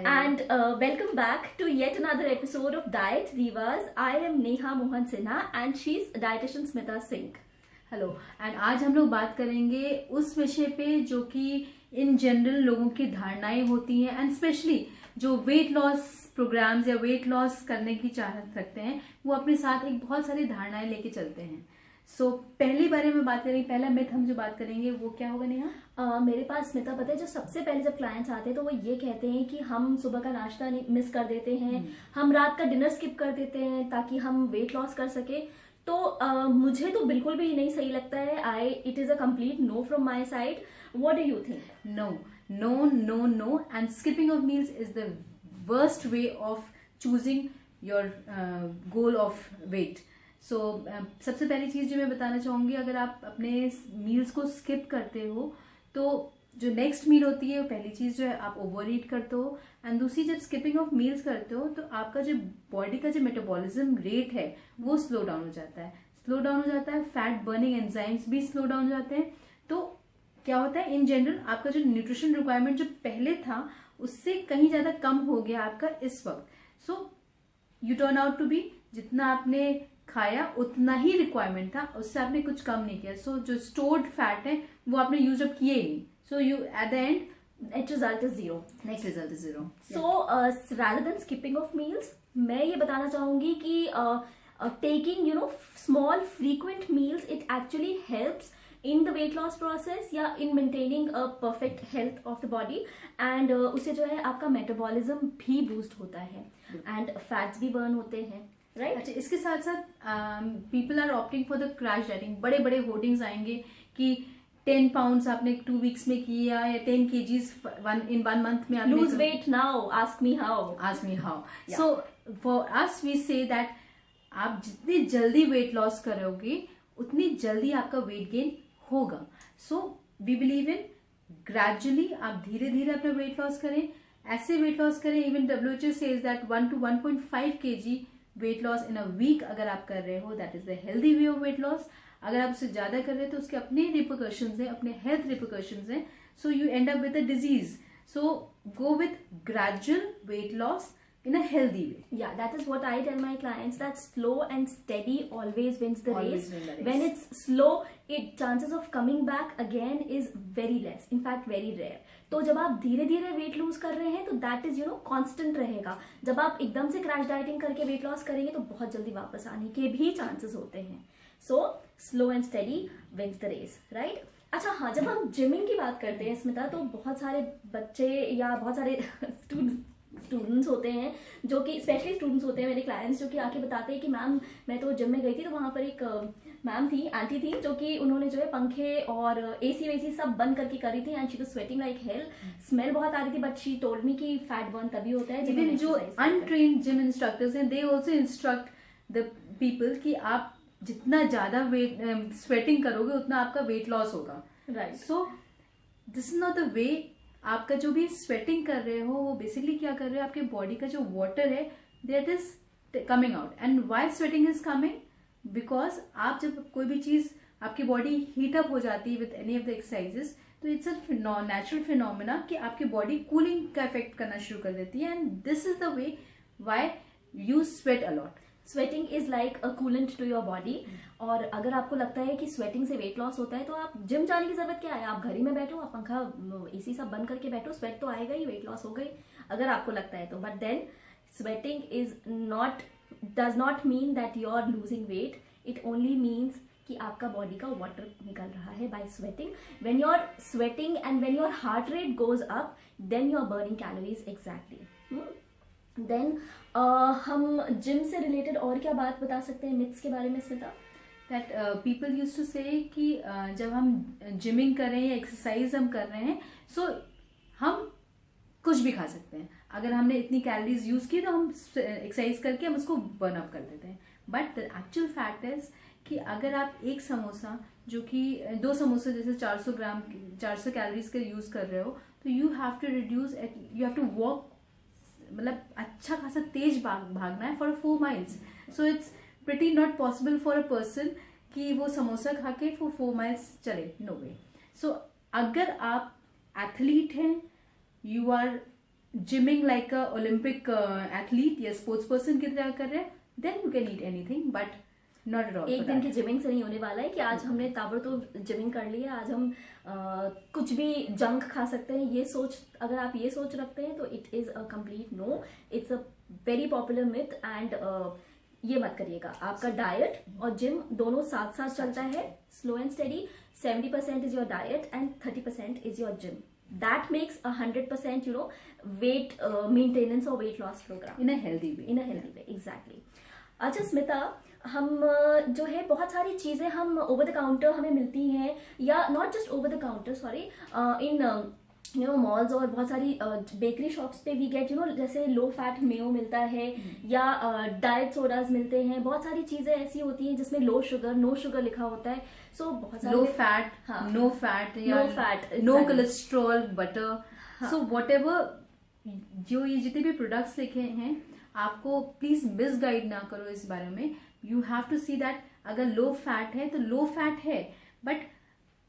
And welcome back to yet another episode of Diet Divas. I am Neha Mohan Sinha and she's dietitian Smita Singh. Hello and आज हम लोग बात करेंगे उस विषय पे जो कि इन जनरल लोगों की धारणाएं होती हैं एंड स्पेशली जो वेट लॉस प्रोग्राम्स या वेट लॉस करने की चाहत रखते हैं वो अपने साथ एक बहुत सारी धारणाएं लेके चलते हैं. सो पहले बारे में बात करेंगे, पहला मिथ हम जो बात करेंगे वो क्या होगा नेहा? मेरे पास स्मिता पता है, जो सबसे पहले जब क्लाइंट्स आते हैं तो वो ये कहते हैं कि हम सुबह का नाश्ता मिस कर देते हैं, हम रात का डिनर स्किप कर देते हैं ताकि हम वेट लॉस कर सके. तो मुझे तो बिल्कुल भी नहीं सही लगता है. It is a complete no from my side. What do you think? No no no no and skipping of meals is the worst way of choosing your goal of weight. So सबसे पहली चीज जो मैं बताना चाहूंगी, अगर आप अपने मील्स को स्किप करते हो तो जो नेक्स्ट मील होती है पहली चीज जो है आप ओवर ईट करते हो एंड दूसरी जब स्किपिंग ऑफ मील्स करते हो तो आपका जो बॉडी का जो मेटाबॉलिज्म रेट है वो स्लो डाउन हो जाता है. फैट बर्निंग एंजाइम्स भी स्लो डाउन हो जाते हैं. तो क्या होता है, इन जनरल आपका जो न्यूट्रिशन रिक्वायरमेंट जो पहले था उससे कहीं ज्यादा कम हो गया आपका इस वक्त. So you turn out to be जितना आपने खाया उतना ही रिक्वायरमेंट था, उससे आपने कुछ कम नहीं किया. सो जो स्टोर्ड फैट है वो आपने यूज अप किए ही नहीं. So you at the end net result is zero. So rather than skipping of meals, मैं ये बताना चाहूंगी कि taking small frequent meals, it actually helps in the weight loss process या in maintaining a perfect health of the body. and उससे जो है आपका मेटाबॉलिज्म भी बूस्ट होता है एंड फैट्स भी बर्न होते हैं. राइट. अच्छा, इसके साथ साथ people are opting for the crash dieting. बड़े बड़े होर्डिंग्स आएंगे कि 10 पाउंड्स आपने 2 वीक्स में किया या 10 kgs in 1 month में lose weight now, ask me how. Yeah. So for us we say that आप जितनी जल्दी वेट लॉस करोगे उतनी जल्दी आपका वेट गेन होगा. So we believe in gradually आप धीरे धीरे अपना वेट लॉस करें. ऐसे वेट लॉस करें, even WHO says that 1 to 1.5 kg weight loss in a week अगर आप कर रहे हो, that is the healthy way of weight loss. अगर आप उससे ज्यादा कर रहे हो तो उसके अपने रिपरकशंस हैं, अपने हेल्थ रिपरकशंस हैं. So you and up with a disease. So go with gradual weight loss in a healthy way. Yeah, that is what I tell my clients, that slow and steady always wins the race. When it's slow, chances of coming back again is very less, in fact very rare. तो जब आप धीरे धीरे weight lose कर रहे हैं तो that is constant रहेगा. जब आप एकदम से क्रैश डाइटिंग करके वेट लॉस करेंगे तो बहुत जल्दी वापस आने के भी चांसेस होते हैं. So slow and steady wins the race. Right. अच्छा हाँ, जब हम जिमिंग की बात करते हैं स्मिता, तो बहुत सारे बच्चे या बहुत सारे स्टूडेंट्स होते हैं जो कि स्पेशली स्टूडेंट्स होते हैं मेरे क्लाइंट्स, जो कि आके बताते हैं कि मैम मैं तो जिम में गई थी तो वहाँ पर एक मैम थी, आंटी थी, जो कि उन्होंने जो है पंखे और एसी वेसी सब बंद करके करी थी and she was sweating like hell. Smell बहुत आ रही थी बट शी टोल्ड मी कि फैट बर्न तभी होता है. इवन जो अनट्रेन्ड जिम इंस्ट्रक्टर्स हैं they also instruct the people कि आप जितना ज्यादा वेट स्वेटिंग करोगे उतना आपका वेट लॉस होगा. Right. So this is not the way. आपका जो भी स्वेटिंग कर रहे हो वो बेसिकली क्या कर रहे हो, आपके बॉडी का जो वाटर है that is coming out. And why sweating is coming? Because आप जब कोई भी चीज आपकी बॉडी हीट अप हो जाती है with any of the exercises तो इट्स अ नेचुरल फिनोमिना कि आपकी बॉडी कूलिंग का इफेक्ट करना शुरू कर देती है. And this is the way why you sweat a lot. Sweating is like a coolant to your body. और अगर आपको लगता है कि स्वेटिंग से वेट लॉस होता है तो आप जिम जाने की जरूरत क्या है, आप घर ही में बैठो, आप पंखा एसी सब बंद करके बैठो, स्वेट तो आएगा ही, वेट लॉस हो गई अगर आपको लगता है तो. But then sweating is not does not mean that you are losing weight. It only means कि आपका बॉडी का वाटर निकल रहा है by sweating. When you are sweating and when your heart rate goes up then you are burning calories. Exactly. Then हम gym से related और क्या बात बता सकते हैं मिथ्स के बारे में Smita? That people use to say कि जब हम जिमिंग कर रहे हैं या एक्सरसाइज हम कर रहे हैं सो हम कुछ भी खा सकते हैं. अगर हमने इतनी कैलोरीज यूज की तो हम एक्सरसाइज करके हम उसको बर्न अप कर देते हैं. But the actual fact is कि अगर आप एक समोसा जो कि 2 समोसे जैसे 400 ग्राम 400 कैलोरीज का यूज कर रहे हो तो you have to reduce, you have to walk, मतलब अच्छा खासा तेज भागना है for 4 miles. So it's pretty not possible for a person कि वो समोसा खा के 4 miles चले. नो वे. सो अगर आप एथलीट हैं, you are gymming like a Olympic athlete या स्पोर्ट्स पर्सन की तरह कर रहे हैं, then you can eat anything, but not at all. एक दिन की जिमिंग से नहीं होने वाला है कि आज हमने ताबड़तोड़ जिमिंग कर ली है, आज हम कुछ भी जंक खा सकते हैं। ये सोच, अगर आप ये सोच रखते हैं तो it is a complete no, it's a very popular myth and ये मत करिएगा। आपका डाइट और जिम दोनों साथ साथ चलता है, slow and steady. 70% is your diet and 30% is your gym. That makes 100% weight maintenance और weight loss program in a healthy way, exactly. अच्छा स्मिता, हम जो है बहुत सारी चीजें हम ओवर द काउंटर हमें मिलती हैं, या not just over the counter, sorry, in malls और बहुत सारी बेकरी शॉप्स पे वी गेट जैसे लो फैट मेयो मिलता है, या डाइट सोडाज मिलते हैं। बहुत सारी चीजें ऐसी होती हैं जिसमें लो शुगर, नो शुगर लिखा होता है। सो बहुत सारे लो फैट, हाँ, no fat, no fat, no cholesterol, butter. So whatever जो ये जितने भी प्रोडक्ट्स लिखे हैं, आपको प्लीज मिसगाइड ना करो इस बारे में। You have to see that अगर लो फैट है तो लो फैट है, बट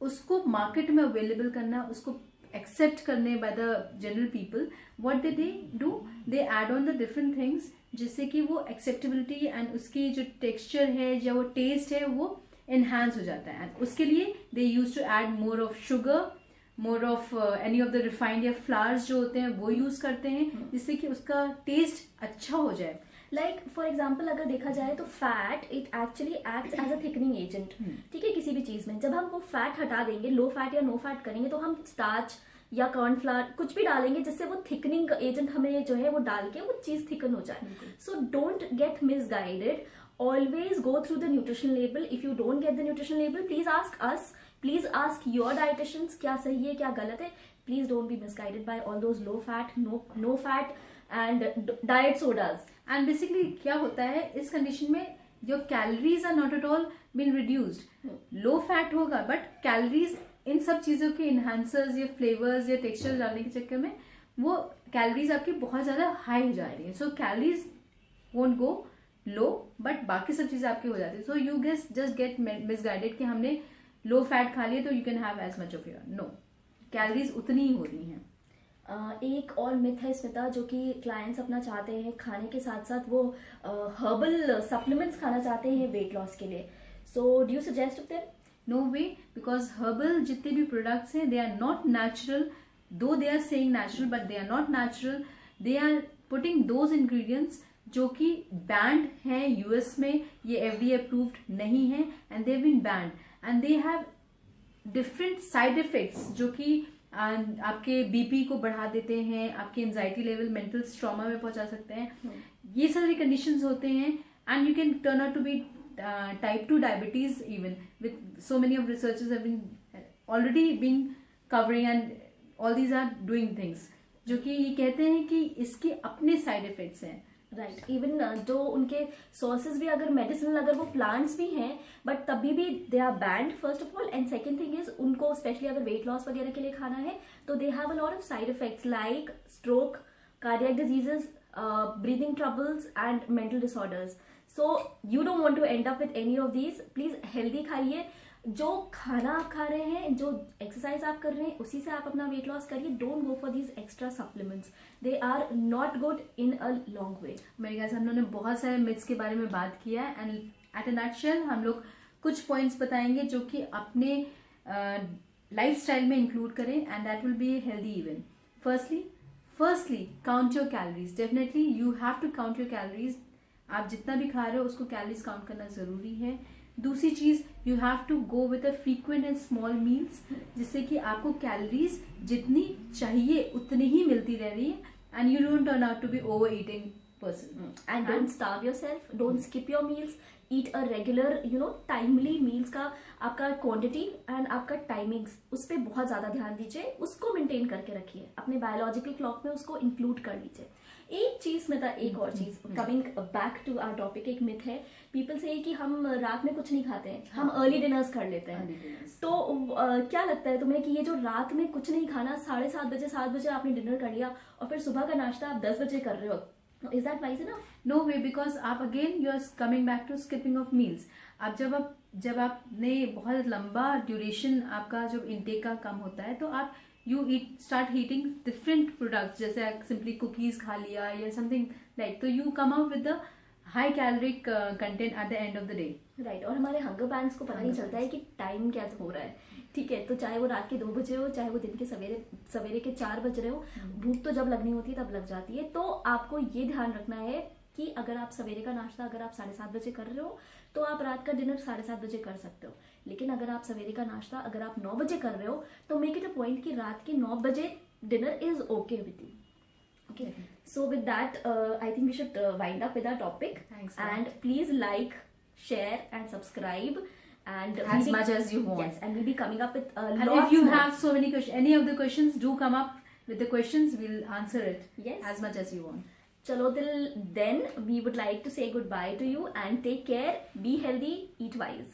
उसको मार्केट में अवेलेबल करना, उसको एक्सेप्ट करने by the general people, what they do, they add on the different things, जिससे कि वो एक्सेप्टेबिलिटी एंड उसकी जो टेक्सचर है या वो टेस्ट है वो एनहांस हो जाता है। एंड उसके लिए they use to add more of sugar, more of any of the refined या फ्लावर्स जो होते हैं वो यूज करते हैं, जिससे कि उसका टेस्ट अच्छा हो जाए। लाइक फॉर एग्जाम्पल अगर देखा जाए तो fat it actually acts as a thickening agent, ठीक है, किसी भी चीज में। जब हम वो फैट हटा देंगे, लो फैट या नो फैट करेंगे, तो हम स्टार्च या कॉर्नफ्लावर कुछ भी डालेंगे जिससे वो थिकनिंग एजेंट हमें जो है वो डाल के वो चीज थिकन हो जाए। So don't get misguided, always go through the nutrition label. If you don't get the nutrition label, please ask us, please ask your dieticians क्या सही है क्या गलत है। Please don't be misguided by all those low fat, no fat and diet sodas. And basically क्या होता है इस कंडीशन में, जो calories are not at all been reduced. Low fat होगा बट कैलोरीज इन सब चीजों के इन्हांसर्स या फ्लेवर्स या टेक्सचर्स डालने के चक्कर में वो कैलोरीज आपकी बहुत ज्यादा हाई हो जा रही है। So calories won't go low, but बाकी सब चीजें आपकी हो जाती है। So you guess just get misguided कि हमने लो फैट खा लिया तो you can have as much of your, no, calories उतनी ही हो रही हैं। एक और मिथ है स्मिता जो कि क्लाइंट्स अपना चाहते हैं, खाने के साथ साथ वो हर्बल सप्लीमेंट्स खाना चाहते हैं वेट लॉस के लिए। So do you suggest of them? No way, because herbal जितने भी प्रोडक्ट्स हैं they are not natural, though they are saying natural but they are not natural. They are putting those ingredients जो कि band है US में, ये FDA approved नहीं है and they have been banned and they have different side effects जो कि आपके बीपी को बढ़ा देते हैं, आपके एंजाइटी लेवल, मेंटल ट्रॉमा में पहुंचा सकते हैं। ये सारी कंडीशंस होते हैं and you can turn out to be type 2 diabetes even, with so many of researchers have been already been covering and all these are doing things जो कि ये कहते हैं कि इसके अपने साइड इफेक्ट्स हैं। राइट, इवन जो उनके सोर्सेज भी अगर मेडिसिनल अगर वो प्लांट्स भी हैं बट तभी भी they are banned first of all, and second thing is उनको स्पेशली अगर वेट लॉस वगैरह के लिए खाना है तो they have a lot of side effects like stroke, cardiac diseases, breathing troubles and mental disorders. So you don't want to end up with any of these. Please healthy खाइए, जो खाना आप खा रहे हैं, जो एक्सरसाइज आप कर रहे हैं उसी से आप अपना वेट लॉस करिए। Don't go for these extra supplements, they are not good in a long way. मेरे ख्याल से हम लोगों ने बहुत सारे मिथ्स के बारे में बात किया है एंड एट अ नटशेल हम लोग कुछ पॉइंट्स बताएंगे जो कि अपने लाइफस्टाइल में इंक्लूड करें and that will be healthy even. Firstly count your calories, definitely you have to count your calories. आप जितना भी खा रहे हो उसको कैलोरीज काउंट करना जरूरी है। दूसरी चीज, you have to go with a frequent and small meals, जिससे कि आपको कैलोरीज जितनी चाहिए उतनी ही मिलती रह रही है and you don't turn out to be over eating person. And don't starve yourself, don't skip your meals, eat a regular timely meals का आपका क्वांटिटी एंड आपका टाइमिंग्स उस पर बहुत ज्यादा ध्यान दीजिए, उसको मेंटेन करके रखिए, अपने बायोलॉजिकल क्लॉक में उसको इंक्लूड कर लीजिए। एक चीज में एक और चीज, coming back to our topic, एक मिथ है पीपल से कि हम रात में कुछ नहीं खाते हैं, हम अर्ली डिनर्स कर लेते हैं। तो क्या लगता है तुम्हें कि ये जो रात में कुछ नहीं खाना, 7:30 बजे 7 बजे आपने डिनर कर लिया और फिर सुबह का नाश्ता आप 10 बजे कर रहे हो, is that wise enough? No way, because आप again you are coming back to skipping of meals. अब जब आपने बहुत लंबा ड्यूरेशन आपका जब इनटेक का कम होता है तो आप you start eating different products, जैसे simply cookies खा लिया या something like, तो you come out with the high caloric content at the end of the day. Right और हमारे हंगर पैंट्स को पता नहीं चलता है कि टाइम क्या हो रहा है. ठीक है, तो चाहे वो रात के 2 बजे हो, चाहे वो दिन के सवेरे के 4 बज रहे हो, भूख तो जब लगनी होती है तब लग जाती है. तो आपको ये ध्यान रखना है कि अगर आप सवेरे का नाश्ता अगर आप 7:30 बजे कर रहे हो तो आप रात का डिनर 7:30 बजे कर सकते हो. लेकिन अगर आप सवेरे का नाश्ता अगर आप 9 बजे कर रहे हो तो मेक इट अ पॉइंट कि रात के 9 बजे dinner is okay with you. Okay, so with that, I think we should wind up with our topic. Thanks. And please like, share, and subscribe. And As much as you want. Yes, and we'll be coming up with And lots if you more. have so many questions, any of the questions, do come up with the questions. We'll answer it. Yes. As much as you want. Chalo, till then, we would like to say goodbye to you and take care. Be healthy, eat wise.